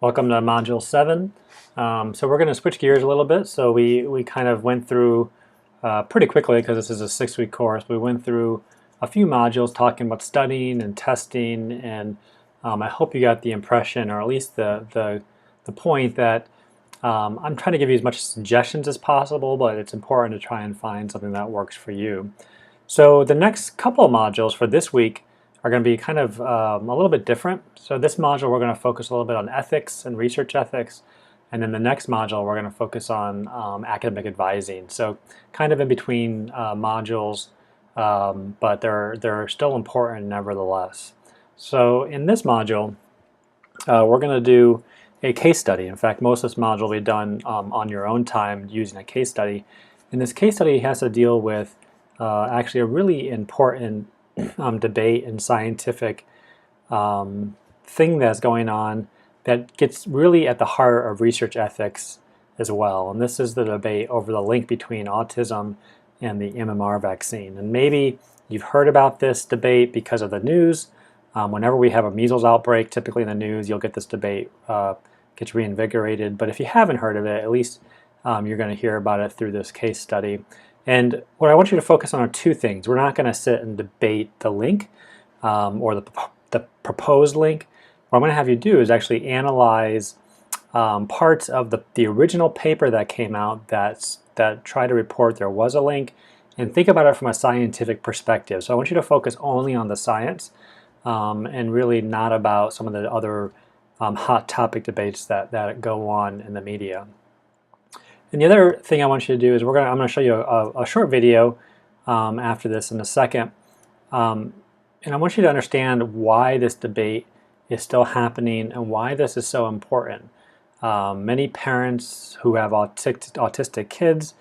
Welcome to Module 7. So we're going to switch gears a little bit. So we kind of went through pretty quickly, because this is a 6-week course. We went through a few modules talking about studying and testing, and I hope you got the impression, or at least the point that I'm trying to give you as much suggestions as possible, but it's important to try and find something that works for you. So the next couple of modules for this week are going to be kind of a little bit different. So this module we're going to focus a little bit on ethics and research ethics, and then the next module we're going to focus on academic advising. So kind of in between modules, but they're still important nevertheless. So in this module, we're going to do a case study. In fact, most of this module will be done on your own time using a case study. And this case study has to deal with actually a really important debate and scientific thing that's going on that gets really at the heart of research ethics as well. And this is the debate over the link between autism and the MMR vaccine. And maybe you've heard about this debate because of the news. Whenever we have a measles outbreak, typically in the news, you'll get this debate gets reinvigorated. But if you haven't heard of it, at least you're going to hear about it through this case study. And what I want you to focus on are two things. We're not going to sit and debate the link or the proposed link. What I'm going to have you do is actually analyze parts of the original paper that came out that tried to report there was a link, and think about it from a scientific perspective. So I want you to focus only on the science and really not about some of the other hot topic debates that go on in the media. And the other thing I want you to do is I'm going to show you a short video after this in a second. And I want you to understand why this debate is still happening and why this is so important. Many parents who have autistic kids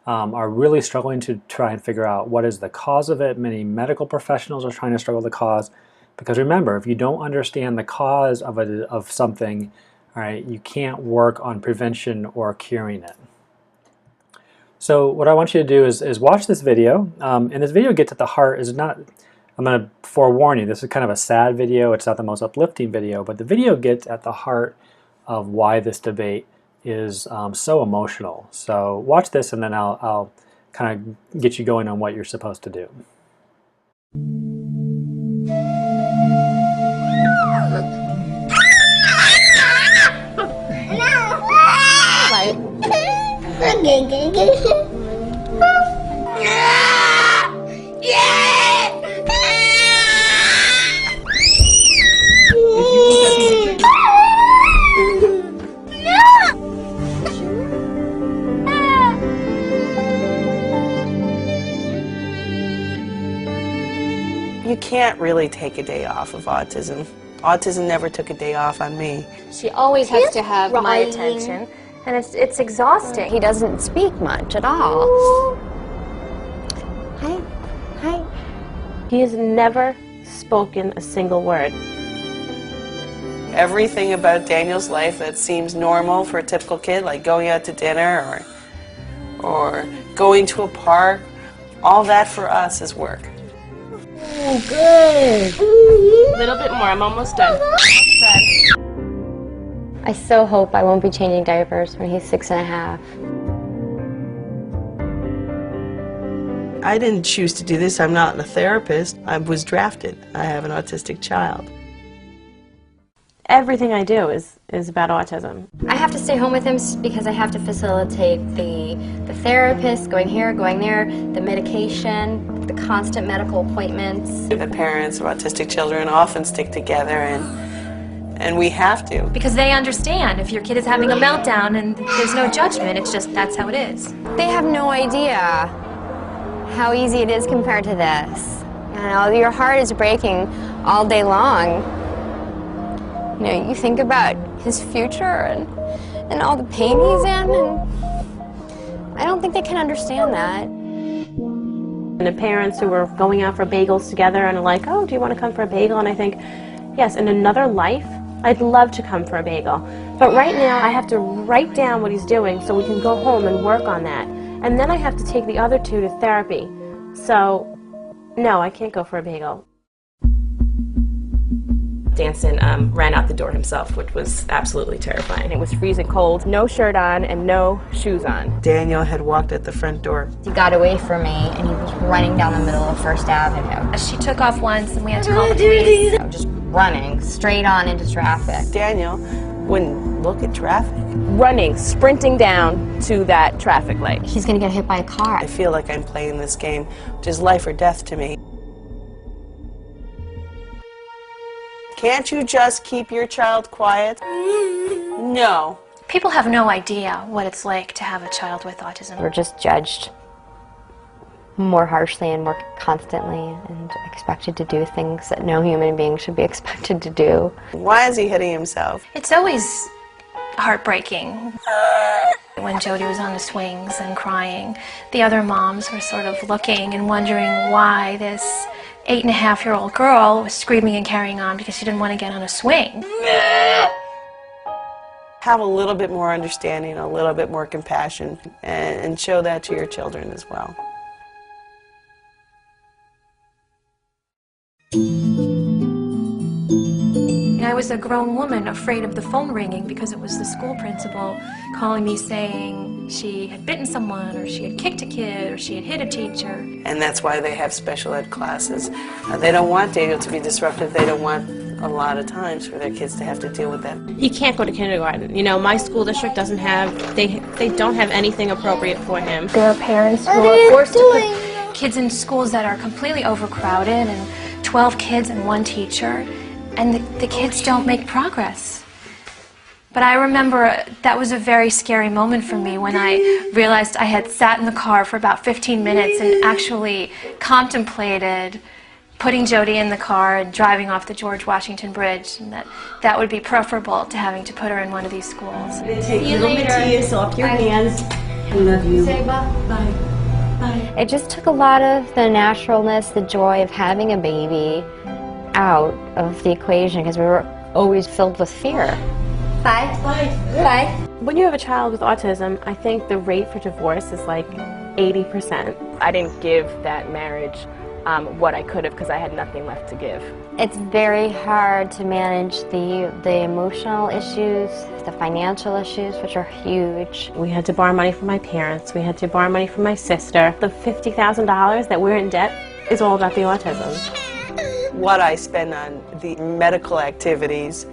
are really struggling to try and figure out what is the cause of it. Many medical professionals are trying to struggle with the cause. Because remember, if you don't understand the cause of something, all right, you can't work on prevention or curing it. So what I want you to do is watch this video, and this video gets at the heart. I'm going to forewarn you, this is kind of a sad video. It's not the most uplifting video, but the video gets at the heart of why this debate is so emotional. So watch this, and then I'll kind of get you going on what you're supposed to do. You can't really take a day off of autism. Autism never took a day off on me. She always has to have my attention, and it's exhausting. He doesn't speak much at all. Hi. Hi. He has never spoken a single word. Everything about Daniel's life that seems normal for a typical kid, like going out to dinner or going to a park, all that for us is work. Oh, good. A little bit more. I'm almost done. I so hope I won't be changing diapers when he's 6.5. I didn't choose to do this. I'm not a therapist. I was drafted. I have an autistic child. Everything I do is about autism. I have to stay home with him because I have to facilitate the therapist, going here, going there, the medication, the constant medical appointments. The parents of autistic children often stick together, and we have to. Because they understand if your kid is having a meltdown and there's no judgment, it's just that's how it is. They have no idea how easy it is compared to this. You know, your heart is breaking all day long. You know, you think about his future and all the pain he's in, and I don't think they can understand that. And the parents who are going out for bagels together and are like, oh, do you want to come for a bagel? And I think, yes, in another life, I'd love to come for a bagel. But right now, I have to write down what he's doing so we can go home and work on that. And then I have to take the other two to therapy. So, no, I can't go for a bagel. Danson ran out the door himself, which was absolutely terrifying. It was freezing cold, no shirt on and no shoes on. Daniel had walked at the front door. He got away from me and he was running down the middle of First Avenue. She took off once and we had to call the police. Just running straight on into traffic. Daniel wouldn't look at traffic. Running, sprinting down to that traffic light. He's gonna get hit by a car. I feel like I'm playing this game, which is life or death to me. Can't you just keep your child quiet? No. People have no idea what it's like to have a child with autism. We're just judged more harshly and more constantly and expected to do things that no human being should be expected to do. Why is he hitting himself? It's always heartbreaking. When Jody was on the swings and crying, the other moms were sort of looking and wondering why this 8.5-year-old girl was screaming and carrying on because she didn't want to get on a swing. Have a little bit more understanding, a little bit more compassion, and show that to your children as well. I was a grown woman afraid of the phone ringing because it was the school principal calling me saying she had bitten someone or she had kicked a kid or she had hit a teacher. And that's why they have special ed classes. They don't want Daniel to be disruptive. They don't want a lot of times for their kids to have to deal with that. He can't go to kindergarten. You know, my school district doesn't have, they don't have anything appropriate for him. There are parents who are forced to put Kids in schools that are completely overcrowded and 12 kids and one teacher, and the kids don't make progress. But I remember that was a very scary moment for me when I realized I had sat in the car for about 15 minutes and actually contemplated putting Jody in the car and driving off the George Washington Bridge, and that would be preferable to having to put her in one of these schools. Take a little bit to you, so up your hands. I love you. Say bye. Bye. Bye. It just took a lot of the naturalness, the joy of having a baby out of the equation because we were always filled with fear. Bye. Bye. Bye. When you have a child with autism, I think the rate for divorce is like 80%. I didn't give that marriage what I could have because I had nothing left to give. It's very hard to manage the emotional issues, the financial issues, which are huge. We had to borrow money from my parents. We had to borrow money from my sister. The $50,000 that we're in debt is all about the autism. What I spend on the medical activities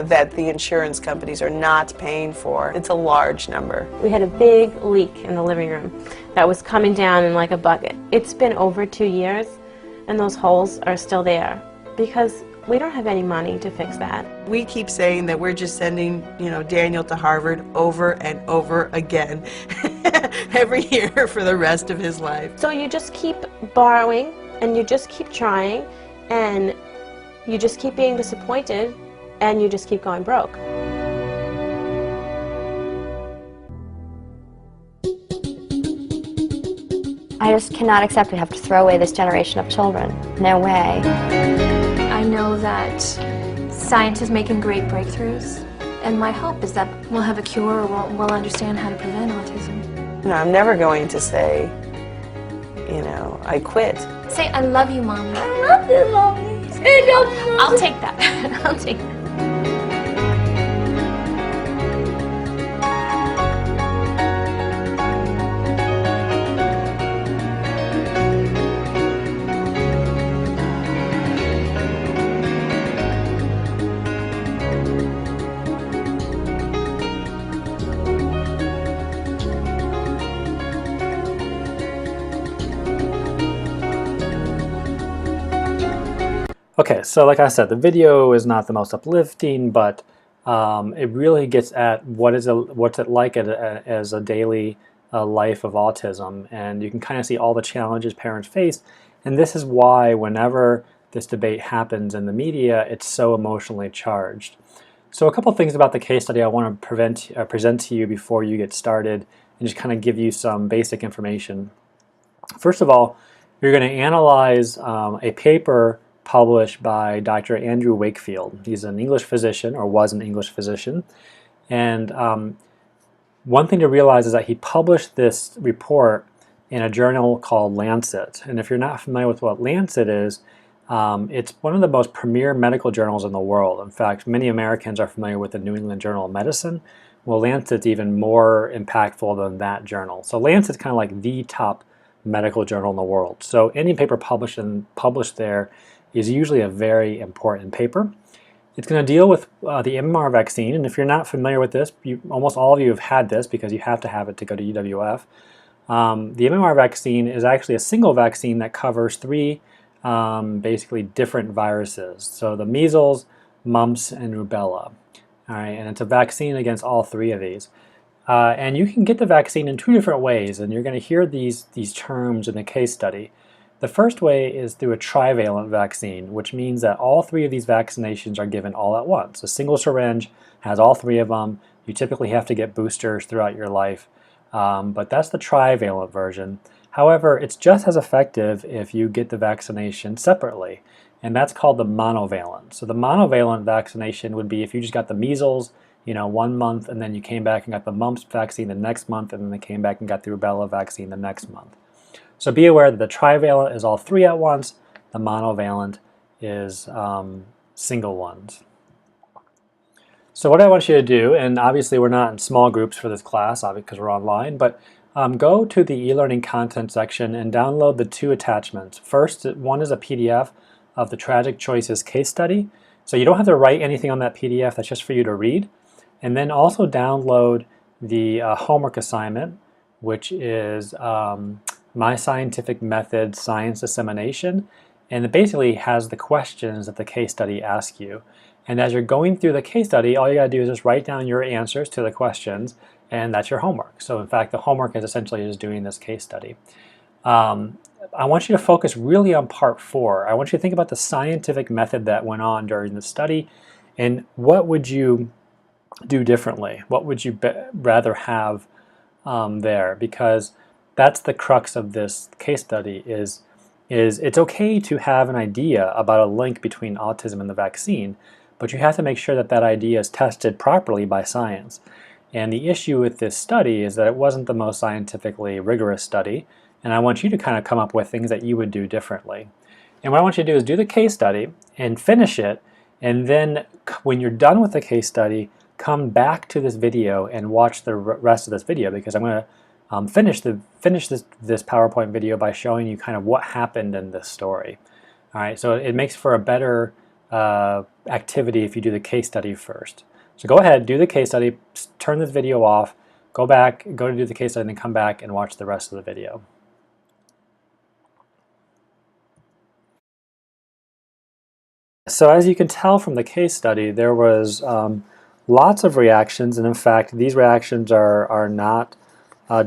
that the insurance companies are not paying for, it's a large number. We had a big leak in the living room that was coming down in like a bucket. It's been over 2 years and those holes are still there because we don't have any money to fix that. We keep saying that we're just sending, Daniel to Harvard over and over again every year for the rest of his life. So you just keep borrowing and you just keep trying and you just keep being disappointed and you just keep going broke. I just cannot accept we have to throw away this generation of children. No way. I know that science is making great breakthroughs, and my hope is that we'll have a cure or we'll understand how to prevent autism. I'm never going to say, I quit. Say, I love you, Mommy. I love you, Mommy. I'll take that. I'll take that. Okay, so like I said, the video is not the most uplifting, but it really gets at what's it like as a daily life of autism, and you can kind of see all the challenges parents face, and this is why whenever this debate happens in the media, it's so emotionally charged. So a couple things about the case study I want to present to you before you get started and just kind of give you some basic information. First of all, you're going to analyze a paper published by Dr. Andrew Wakefield. He's an English physician, or was an English physician, and one thing to realize is that he published this report in a journal called Lancet. And if you're not familiar with what Lancet is, It's one of the most premier medical journals in the world. In fact, many Americans are familiar with the New England Journal of Medicine. Well, Lancet's even more impactful than that journal. So Lancet's kind of like the top medical journal in the world. So any paper published there is usually a very important paper. It's going to deal with the MMR vaccine, and if you're not familiar with this, almost all of you have had this because you have to have it to go to UWF. The MMR vaccine is actually a single vaccine that covers three basically different viruses. So the measles, mumps, and rubella. All right, and it's a vaccine against all three of these. And you can get the vaccine in two different ways, and you're going to hear these terms in the case study. The first way is through a trivalent vaccine, which means that all three of these vaccinations are given all at once. A single syringe has all three of them. You typically have to get boosters throughout your life, but that's the trivalent version. However, it's just as effective if you get the vaccination separately, and that's called the monovalent. So the monovalent vaccination would be if you just got the measles, 1 month, and then you came back and got the mumps vaccine the next month, and then they came back and got the rubella vaccine the next month. So be aware that the trivalent is all three at once, the monovalent is single ones. So what I want you to do, and obviously we're not in small groups for this class because we're online, but go to the e-learning content section and download the two attachments. First, one is a PDF of the Tragic Choices case study. So you don't have to write anything on that PDF, that's just for you to read. And then also download the homework assignment, which is My Scientific Method Science Dissemination, and it basically has the questions that the case study asks you. And as you're going through the case study, all you got to do is just write down your answers to the questions, and that's your homework. So in fact, the homework is essentially just doing this case study. I want you to focus really on part 4. I want you to think about the scientific method that went on during the study, and what would you do differently? What would you rather have there? Because that's the crux of this case study is it's okay to have an idea about a link between autism and the vaccine, but you have to make sure that that idea is tested properly by science. And the issue with this study is that it wasn't the most scientifically rigorous study, and I want you to kind of come up with things that you would do differently. And what I want you to do is do the case study and finish it, and then when you're done with the case study, come back to this video and watch the rest of this video, because I'm going to finish this PowerPoint video by showing you kind of what happened in this story. All right, so it makes for a better activity if you do the case study first. So go ahead, do the case study, turn this video off, go back, go to do the case study, and then come back and watch the rest of the video. So as you can tell from the case study, there was lots of reactions, and in fact, these reactions are not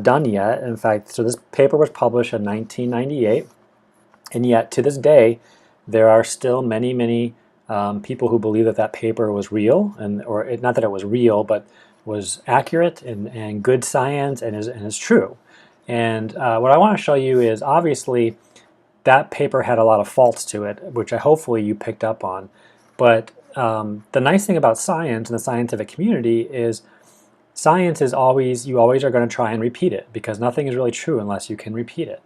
done yet. In fact, so this paper was published in 1998, and yet to this day, there are still many people who believe that that paper was real, or not that it was real, but was accurate and good science and is true. And what I want to show you is obviously that paper had a lot of faults to it, which hopefully you picked up on. But the nice thing about science and the scientific community is science is always, you always are going to try and repeat it, because nothing is really true unless you can repeat it.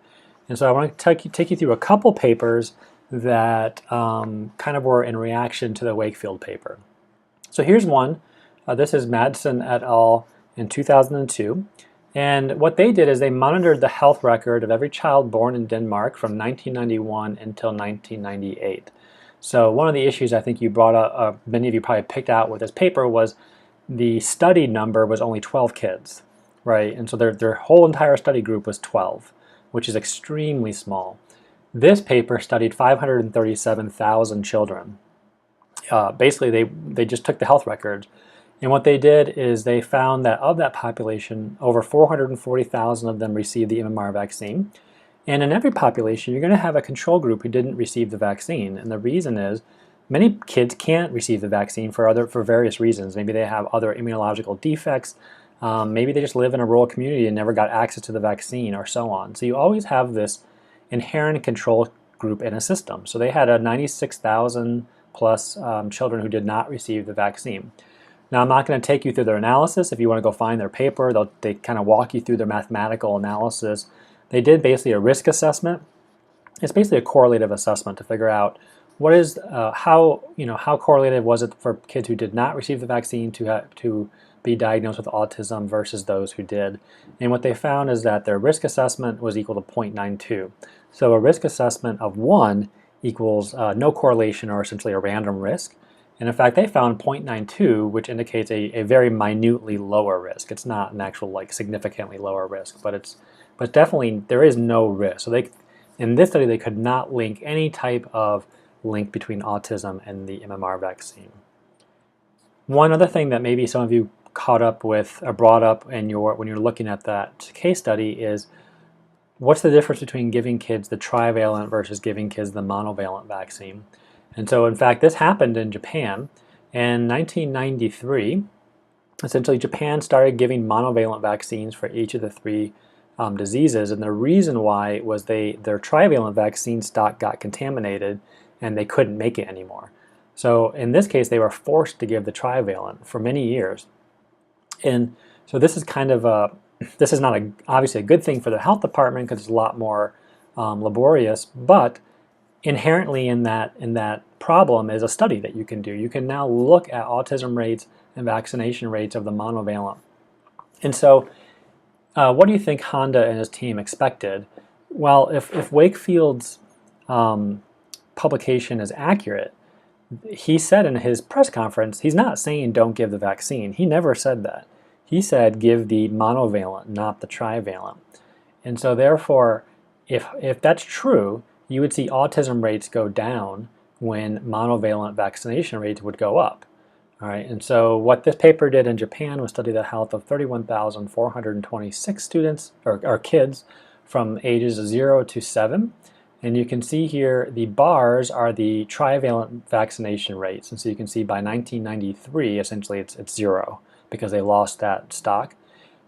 And so I want to take you through a couple papers that kind of were in reaction to the Wakefield paper. So here's one. This is Madsen et al. In 2002. And what they did is they monitored the health record of every child born in Denmark from 1991 until 1998. So one of the issues I think you brought up, many of you probably picked out with this paper, was the study number was only 12 kids, right? And so their whole entire study group was 12, which is extremely small. This paper studied 537,000 children. Basically, they just took the health records, and what they did is they found that of that population, over 440,000 of them received the MMR vaccine. And in every population, you're going to have a control group who didn't receive the vaccine. And the reason is many kids can't receive the vaccine for various reasons. Maybe they have other immunological defects. Maybe they just live in a rural community and never got access to the vaccine, or so on. So you always have this inherent control group in a system. So they had a 96,000 plus children who did not receive the vaccine. Now, I'm not going to take you through their analysis. If you want to go find their paper, they kind of walk you through their mathematical analysis. They did basically a risk assessment. It's basically a correlative assessment to figure out what is how correlated was it for kids who did not receive the vaccine to be diagnosed with autism versus those who did? And what they found is that their risk assessment was equal to 0.92. So a risk assessment of 1 equals no correlation, or essentially a random risk. And in fact, they found 0.92, which indicates a very minutely lower risk. It's not an actual like significantly lower risk, but definitely there is no risk. So in this study they could not link any type of link between autism and the MMR vaccine. One other thing that maybe some of you caught up with or brought up when you're looking at that case study is, what's the difference between giving kids the trivalent versus giving kids the monovalent vaccine? And so in fact this happened in Japan. In 1993, essentially Japan started giving monovalent vaccines for each of the 3 diseases, and the reason why was their trivalent vaccine stock got contaminated and they couldn't make it anymore. So in this case they were forced to give the trivalent for many years. And so this is kind of this is not obviously a good thing for the health department because it's a lot more laborious, but inherently in that problem is a study that you can do. You can now look at autism rates and vaccination rates of the monovalent. And so what do you think Honda and his team expected? Well, if Wakefield's publication is accurate, he said in his press conference, he's not saying don't give the vaccine. He never said that. He said give the monovalent, not the trivalent. And so therefore, if that's true, you would see autism rates go down when monovalent vaccination rates would go up. All right, and so what this paper did in Japan was study the health of 31,426 students or kids from ages 0 to 7. And you can see here the bars are the trivalent vaccination rates. And so you can see by 1993, essentially it's 0 because they lost that stock.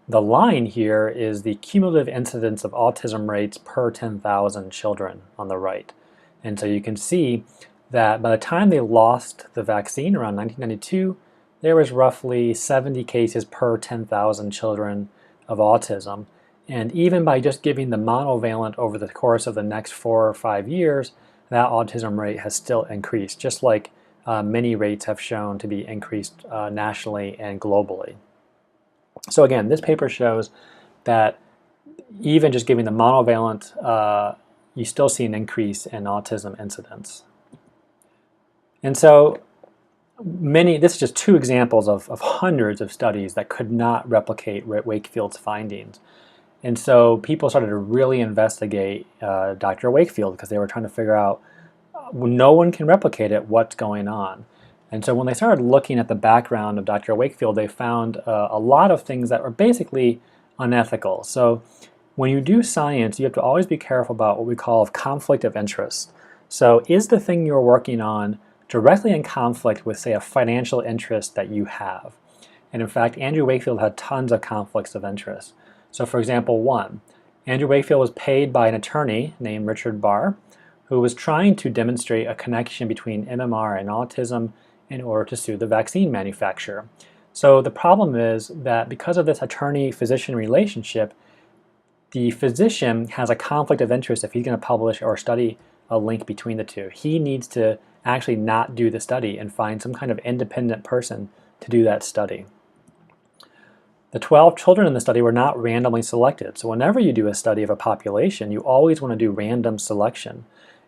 The line here is the cumulative incidence of autism rates per 10,000 children on the right. And so you can see that by the time they lost the vaccine around 1992, there was roughly 70 cases per 10,000 children of autism. And even by just giving the monovalent over the course of the next 4 or 5 years, that autism rate has still increased, just like many rates have shown to be increased nationally and globally. So again, this paper shows that even just giving the monovalent, you still see an increase in autism incidence. And so this is just 2 examples of hundreds of studies that could not replicate Wakefield's findings. And so people started to really investigate Dr. Wakefield because they were trying to figure out, no one can replicate it, what's going on? And so when they started looking at the background of Dr. Wakefield, they found a lot of things that were basically unethical. So when you do science, you have to always be careful about what we call conflict of interest. So is the thing you're working on directly in conflict with, say, a financial interest that you have? And in fact, Andrew Wakefield had tons of conflicts of interest. So for example, 1, Andrew Wakefield was paid by an attorney named Richard Barr, who was trying to demonstrate a connection between MMR and autism in order to sue the vaccine manufacturer. So the problem is that because of this attorney-physician relationship, the physician has a conflict of interest if he's going to publish or study a link between the two. He needs to actually not do the study and find some kind of independent person to do that study. The 12 children in the study were not randomly selected. So whenever you do a study of a population, you always want to do random selection.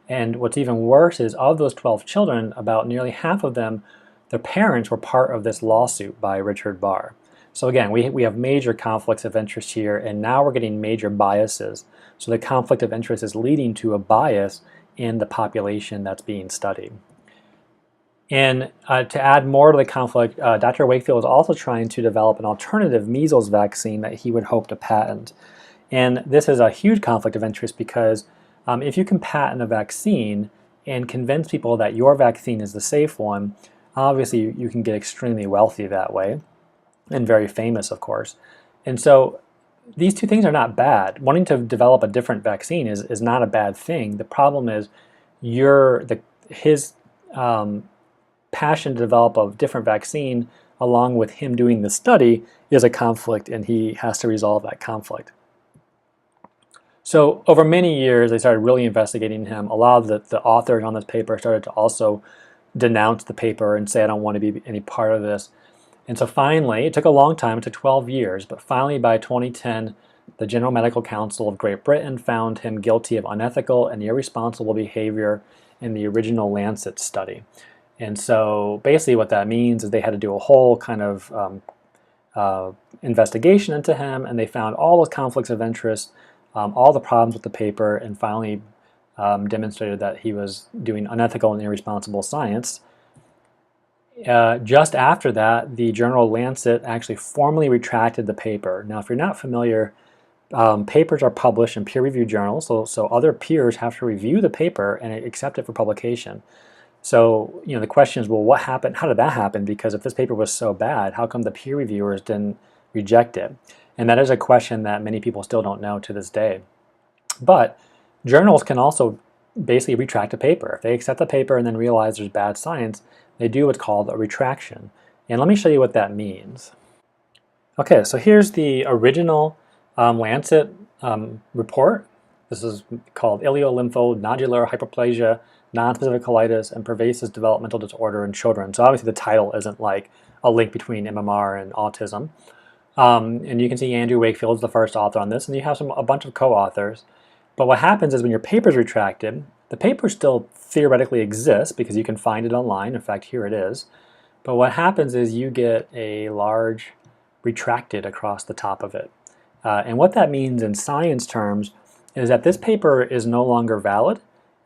And what's even worse is, of those 12 children, about nearly half of them, their parents were part of this lawsuit by Richard Barr. So again, we have major conflicts of interest here, and now we're getting major biases. So the conflict of interest is leading to a bias in the population that's being studied. And to add more to the conflict, Dr. Wakefield was also trying to develop an alternative measles vaccine that he would hope to patent. And this is a huge conflict of interest because if you can patent a vaccine and convince people that your vaccine is the safe one, obviously you can get extremely wealthy that way, and very famous, of course. And so these 2 things are not bad. Wanting to develop a different vaccine is not a bad thing. The problem is his passion to develop a different vaccine along with him doing the study is a conflict, and he has to resolve that conflict. So over many years, they started really investigating him. A lot of the authors on this paper started to also denounce the paper and say, I don't want to be any part of this. And so finally, it took a long time, it took 12 years, but finally by 2010, the General Medical Council of Great Britain found him guilty of unethical and irresponsible behavior in the original Lancet study. And so basically what that means is they had to do a whole kind of investigation into him, and they found all those conflicts of interest, all the problems with the paper, and finally demonstrated that he was doing unethical and irresponsible science. Just after that, the journal Lancet actually formally retracted the paper. Now, if you're not familiar, papers are published in peer-reviewed journals, so other peers have to review the paper and accept it for publication. So, the question is, well, what happened? How did that happen? Because if this paper was so bad, how come the peer reviewers didn't reject it? And that is a question that many people still don't know to this day. But journals can also basically retract a paper. If they accept the paper and then realize there's bad science, they do what's called a retraction. And let me show you what that means. Okay, so here's the original Lancet report. This is called Iliolymphonodular hyperplasia, nonspecific colitis, and pervasive developmental disorder in children. So obviously the title isn't like a link between MMR and autism. And you can see Andrew Wakefield is the first author on this, and you have a bunch of co-authors. But what happens is when your paper is retracted, the paper still theoretically exists because you can find it online. In fact, here it is. But what happens is you get a large retracted across the top of it. And what that means in science terms is that this paper is no longer valid,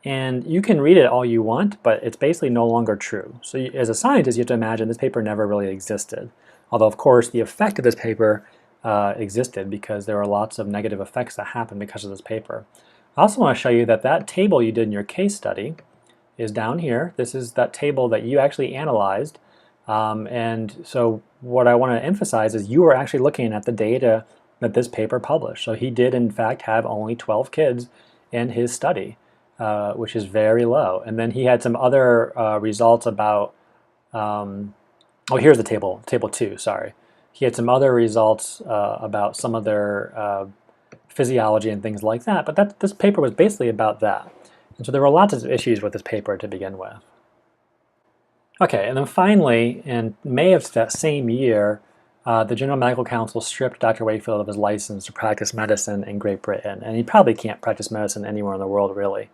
and you can read it all you want, but it's basically no longer true. So as a scientist, you have to imagine this paper never really existed. Although, of course, the effect of this paper existed because there are lots of negative effects that happen because of this paper. I also want to show you that that table you did in your case study is down here. This is that table that you actually analyzed. And so what I want to emphasize is you are actually looking at the data that this paper published. So he did, in fact, have only 12 kids in his study, which is very low. And then he had some other results about, oh, here's the table 2, sorry. He had some other results about some of their physiology and things like that, but this paper was basically about that. And so there were lots of issues with this paper to begin with. Okay, and then finally, in May of that same year, the General Medical Council stripped Dr. Wakefield of his license to practice medicine in Great Britain, and he probably can't practice medicine anywhere in the world, really.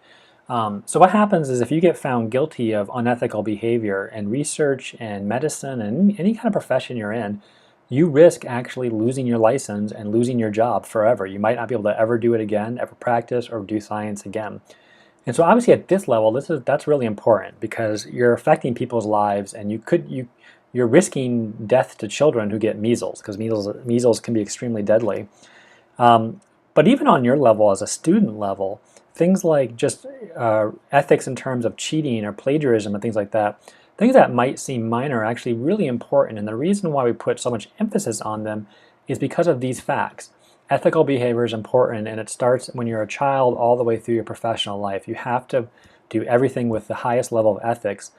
So what happens is if you get found guilty of unethical behavior in research and medicine and any kind of profession you're in, you risk actually losing your license and losing your job forever. You might not be able to ever do it again, ever practice or do science again. And so obviously at this level, that's really important because you're affecting people's lives, and you're risking death to children who get measles, because measles can be extremely deadly. But even on your level, as a student level, things like just ethics in terms of cheating or plagiarism and things like that, things that might seem minor are actually really important. And the reason why we put so much emphasis on them is because of these facts. Ethical behavior is important, and it starts when you're a child all the way through your professional life. You have to do everything with the highest level of ethics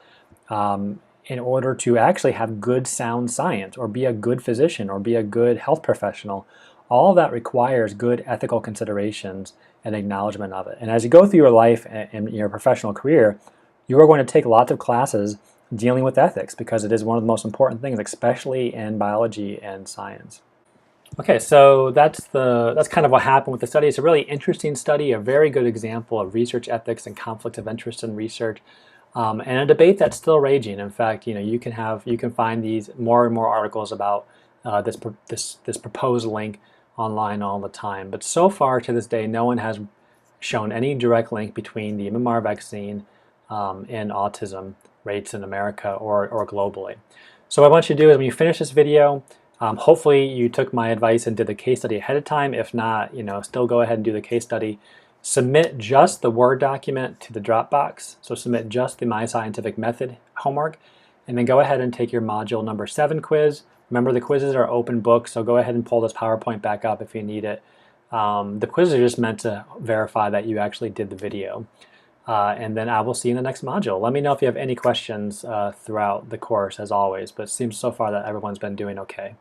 in order to actually have good, sound science, or be a good physician, or be a good health professional. All of that requires good ethical considerations and acknowledgement of it. And as you go through your life and your professional career, you are going to take lots of classes dealing with ethics because it is one of the most important things, especially in biology and science. Okay, so that's kind of what happened with the study. It's a really interesting study, a very good example of research ethics and conflict of interest in research, and a debate that's still raging. In fact, you can find these more and more articles about this proposed link online all the time. But so far to this day, no one has shown any direct link between the MMR vaccine and autism rates in America or globally. So what I want you to do is when you finish this video, hopefully you took my advice and did the case study ahead of time. If not, still go ahead and do the case study. Submit just the Word document to the Dropbox. So submit just the My Scientific Method homework, and then go ahead and take your module number 7 quiz. Remember, the quizzes are open book, so go ahead and pull this PowerPoint back up if you need it. The quizzes are just meant to verify that you actually did the video. And then I will see you in the next module. Let me know if you have any questions throughout the course, as always, but it seems so far that everyone's been doing okay.